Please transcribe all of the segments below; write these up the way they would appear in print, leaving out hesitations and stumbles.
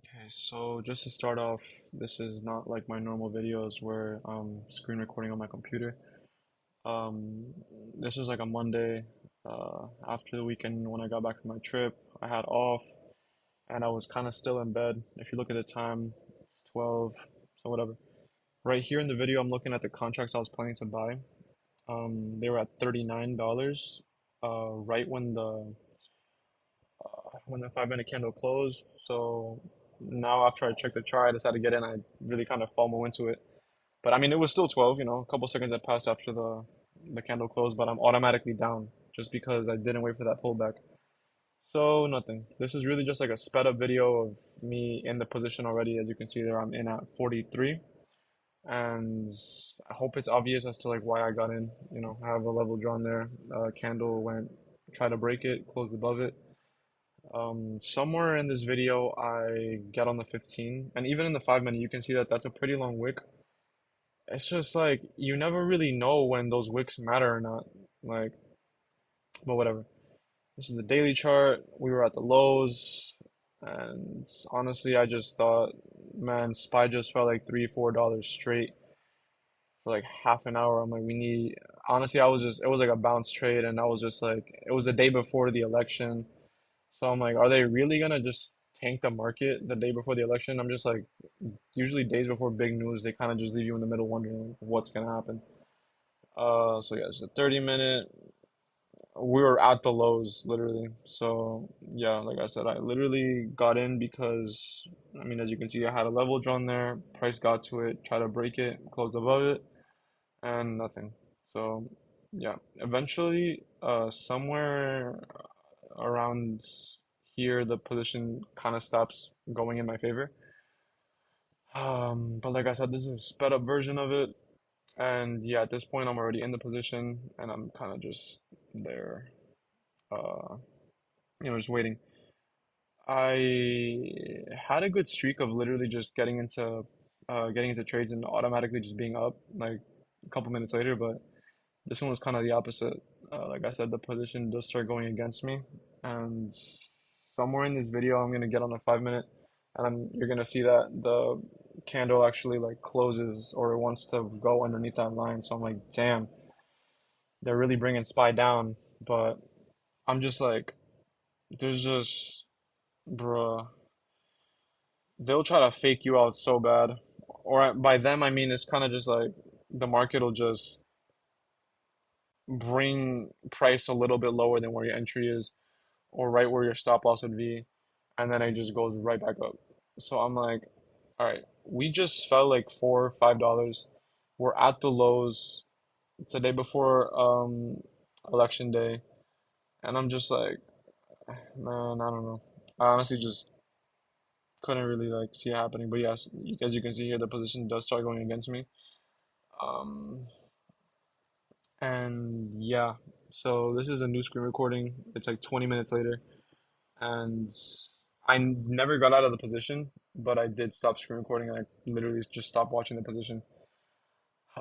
Okay, so just to start off, this is not like my normal videos where I'm screen recording on my computer. Um, this was like a Monday, after the weekend when I got back from my trip. I had off and I was kind of still in bed. If you look at the time, it's 12, so whatever. Right here in the video, I'm looking at the contracts I was planning to buy. They were at $39, right when the 5 minute candle closed. So now after I checked the chart, I decided to get in. I really kind of FOMO into it. But I mean, it was still 12, a couple seconds had passed after the candle closed, but I'm automatically down just because I didn't wait for that pullback. So nothing. This is really just like a sped up video of me in the position already. As you can see there, I'm in at 43. And I hope it's obvious as to like why I got in. I have a level drawn there. Candle went, try to break it, closed above it. Somewhere in this video, I get on the 15, and even in the 5 minute, you can see that that's a pretty long wick. It's just like you never really know when those wicks matter or not. Like, but whatever. This is the daily chart. We were at the lows, and honestly, I just thought, man, SPY just felt like $3, $4 straight for like half an hour. I'm like, we need. Honestly, it was like a bounce trade, and I was just like, it was the day before the election. So I'm like, are they really gonna just tank the market the day before the election? I'm just like, usually days before big news, they kind of just leave you in the middle wondering what's gonna happen. So yeah, it's a 30 minute. We were at the lows literally. So yeah, like I said, I literally got in because I mean, as you can see, I had a level drawn there. Price got to it, tried to break it, closed above it, and nothing. So yeah, eventually, somewhere around here, the position kind of stops going in my favor. But like I said, this is a sped up version of it. And yeah, at this point, I'm already in the position and I'm kind of just there, uh, just waiting. I had a good streak of literally just getting into trades and automatically just being up like a couple minutes later, but this one was kind of the opposite. Like I said, the position does start going against me, and somewhere in this video, I'm gonna get on the 5 minute, and you're gonna see that the candle actually like closes or it wants to go underneath that line. So I'm like, damn, they're really bringing SPY down. But I'm just like, there's just, bruh, they'll try to fake you out so bad. Or by them, I mean it's kind of just like the market will just bring price a little bit lower than where your entry is or right where your stop loss would be, and then it just goes right back up. So I'm like, all right, we just fell like $4, $5. We're at the lows today before election day, and I'm just like, man, I don't know. I honestly just couldn't really like see it happening. But yes, as you can see here, the position does start going against me. Um, and yeah, so this is a new screen recording. It's like 20 minutes later. And I never got out of the position, but I did stop screen recording and I literally just stopped watching the position.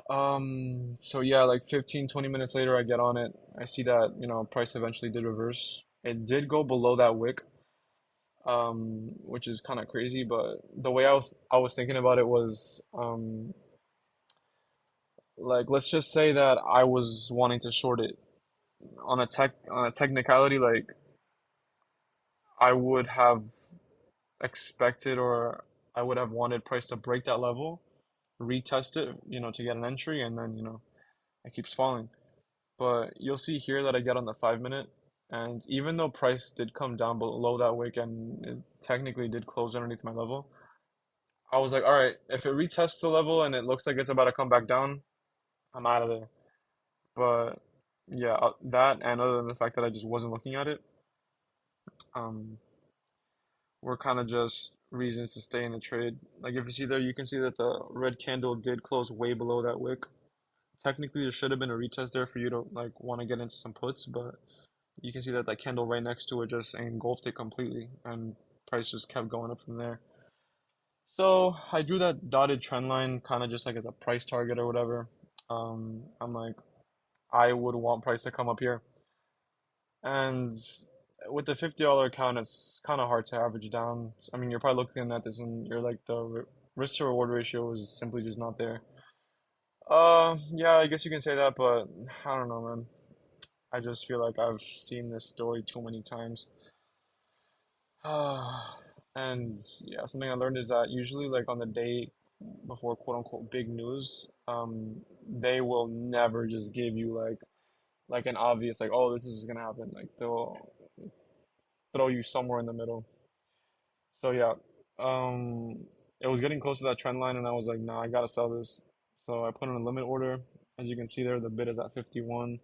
So yeah, like 15, 20 minutes later, I get on it. I see that, price eventually did reverse. It did go below that wick, which is kind of crazy, but the way I was thinking about it was, like, let's just say that I was wanting to short it on a technicality, like I would have expected or I would have wanted price to break that level, retest it, to get an entry, and then, it keeps falling. But you'll see here that I get on the 5 minute, and even though price did come down below that wick and it technically did close underneath my level, I was like, all right, if it retests the level and it looks like it's about to come back down, I'm out of there. But yeah, that and other than the fact that I just wasn't looking at it, um, were kind of just reasons to stay in the trade. Like if you see there, you can see that the red candle did close way below that wick. Technically, there should have been a retest there for you to like want to get into some puts, but you can see that that candle right next to it just engulfed it completely, and price just kept going up from there. So I drew that dotted trend line kind of just like as a price target or whatever. I'm like, I would want price to come up here, and with the $50 account, it's kind of hard to average down. I mean, you're probably looking at this and you're like risk to reward ratio is simply just not there. Yeah, I guess you can say that, but I don't know, man. I just feel like I've seen this story too many times. And yeah, something I learned is that usually like on the day before quote unquote big news, they will never just give you like an obvious like, oh, this is gonna happen. Like they'll throw you somewhere in the middle. So yeah, it was getting close to that trend line, and I was like, nah, I gotta sell this. So I put in a limit order. As you can see there, the bid is at 51.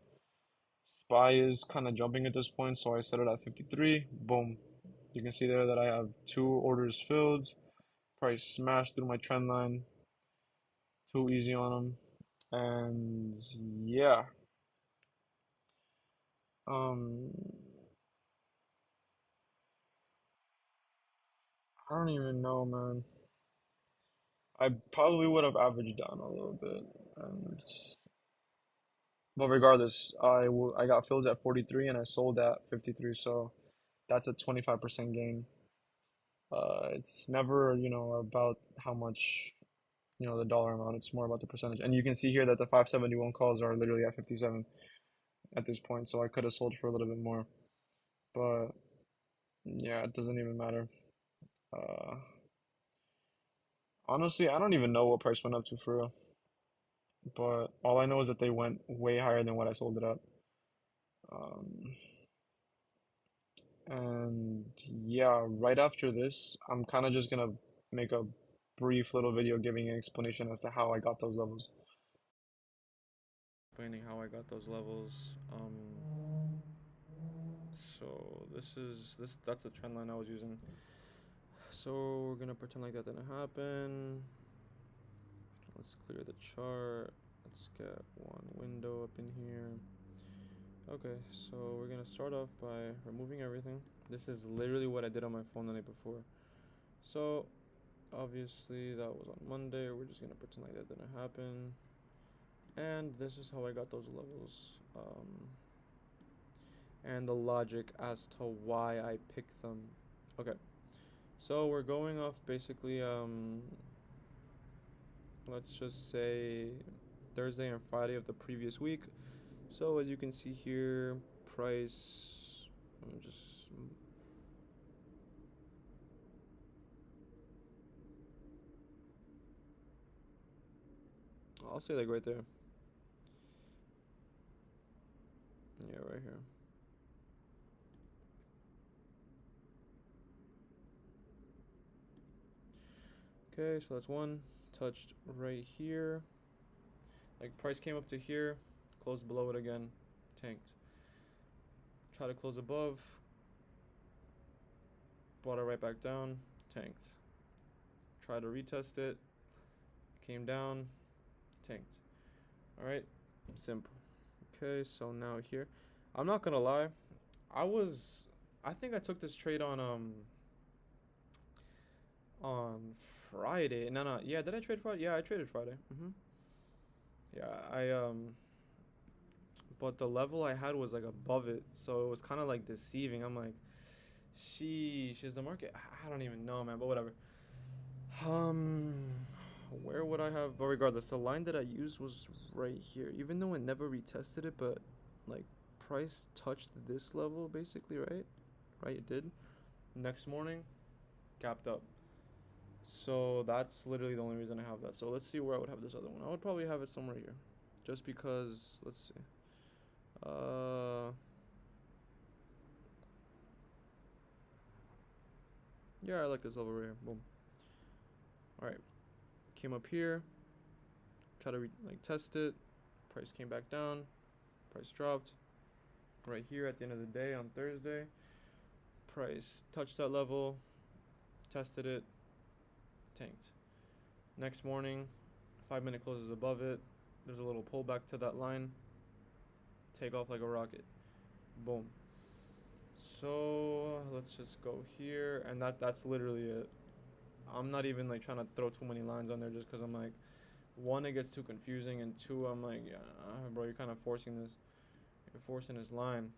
SPY is kind of jumping at this point, so I set it at 53. Boom. You can see there that I have two orders filled. Price smashed through my trend line. Too easy on them. And yeah, um, I don't even know, man. I probably would have averaged down a little bit, and but regardless, I got filled at 43 and I sold at 53, so that's a 25% gain. It's never, about how much, the dollar amount. It's more about the percentage. And you can see here that the 571 calls are literally at 57 at this point, so I could have sold for a little bit more. But yeah, it doesn't even matter. Uh, Honestly, I don't even know what price went up to for real. But all I know is that they went way higher than what I sold it at. Um, And yeah, right after this, I'm kind of just gonna make a brief little video giving an explanation as to how I got those levels. Explaining how I got those levels. So that's the trend line I was using. So we're gonna pretend like that didn't happen. Let's clear the chart. Let's get one window up in here. Okay, so we're gonna start off by removing everything. This is literally what I did on my phone the night before. So obviously, that was on Monday. We're just gonna pretend like that didn't happen. And this is how I got those levels. And the logic as to why I picked them. Okay, so we're going off basically, let's just say Thursday and Friday of the previous week. So as you can see here, price, I'm just, I'll say like right there. Yeah, right here. Okay, so that's one. Touched right here. Like price came up to here, closed below it again, tanked. Try to close above, brought it right back down, tanked. Try to retest it, came down, tanked. Alright, simple. Okay, so now here. I'm not gonna lie, I was I think I took this trade on Friday. No, yeah, did I trade Friday? Yeah, I traded Friday. Yeah, but the level I had was like above it, so it was kind of like deceiving. I'm like, sheesh, is the market? I don't even know, man. But whatever. Um, where would I have? But regardless, the line that I used was right here. Even though it never retested it, but like price touched this level basically, right? Right, it did. Next morning, gapped up. So that's literally the only reason I have that. So let's see where I would have this other one. I would probably have it somewhere here, just because. Let's see. Uh, yeah, I like this level right here. Boom. All right, came up here. Try to like test it. Price came back down. Price dropped. Right here at the end of the day on Thursday. Price touched that level. Tested it. Tanked. Next morning, 5 minute closes above it. There's a little pullback to that line. Take off like a rocket. Boom. So let's just go here, and that's literally it. I'm not even like trying to throw too many lines on there just because I'm like, one, it gets too confusing, and two, I'm like, yeah, bro, you're kind of forcing this. You're forcing this line.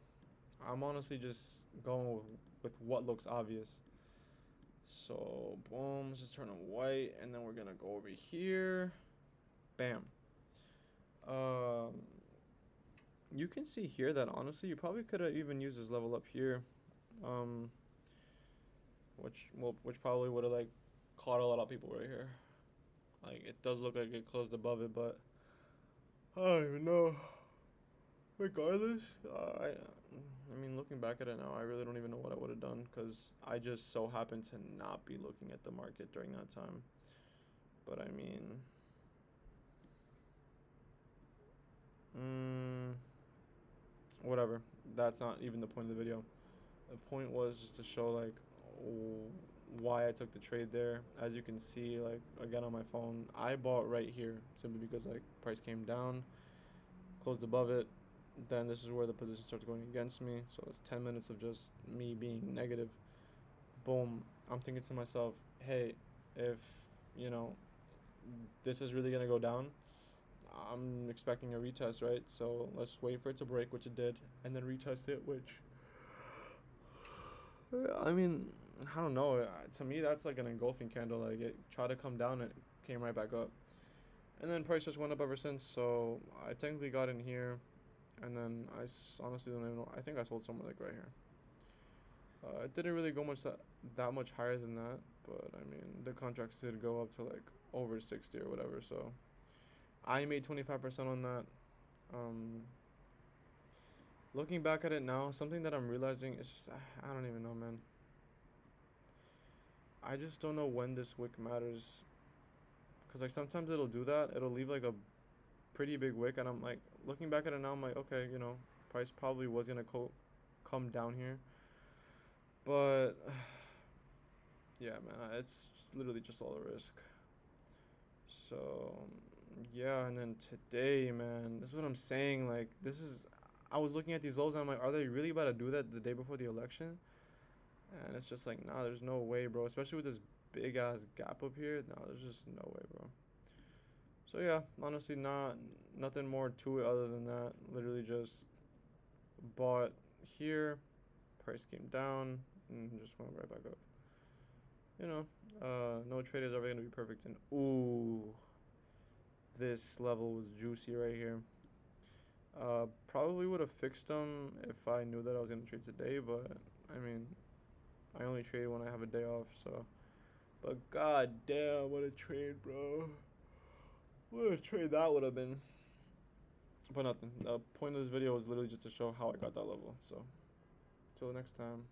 I'm honestly just going with what looks obvious. So, boom, let's just turn on white, and then we're gonna go over here. Bam. Um, you can see here that honestly, you probably could have even used this level up here, um, which probably would have like caught a lot of people right here. Like it does look like it closed above it, but I don't even know. Regardless, I mean, looking back at it now, I really don't even know what I would have done because I just so happened to not be looking at the market during that time. But I mean, mm, whatever. That's not even the point of the video. The point was just to show like why I took the trade there. As you can see, like again on my phone, I bought right here simply because like price came down, closed above it. Then this is where the position starts going against me. So it's 10 minutes of just me being negative. Boom. I'm thinking to myself, hey, if you know this is really gonna go down, I'm expecting a retest, right? So let's wait for it to break, which it did, and then retest it, which I mean, I don't know. To me, that's like an engulfing candle. Like it tried to come down and it came right back up, and then price just went up ever since. So I technically got in here, and then honestly don't even know. I think I sold somewhere like right here. It didn't really go that much higher than that, but I mean the contracts did go up to like over 60 or whatever. So I made 25% on that. Um, Looking back at it now, something that I'm realizing is just I don't even know, man. I just don't know when this wick matters. Cause like sometimes it'll do that. It'll leave like a pretty big wick, and I'm like looking back at it now. I'm like, okay, price probably was gonna come down here, but yeah, man, it's just literally just all a risk. So yeah, and then today, man, this is what I'm saying. Like this is, I was looking at these lows, and I'm like, are they really about to do that the day before the election? And it's just like, nah, there's no way, bro. Especially with this big ass gap up here. Nah, there's just no way, bro. So yeah, honestly, nothing more to it other than that. Literally just bought here, price came down, and just went right back up. No trade is ever gonna be perfect. And ooh, this level was juicy right here. Probably would have fixed them if I knew that I was gonna trade today, but I mean, I only trade when I have a day off, so. But god damn, what a trade, bro. What a trade that would have been. But nothing. The point of this video was literally just to show how I got that level. So, till next time.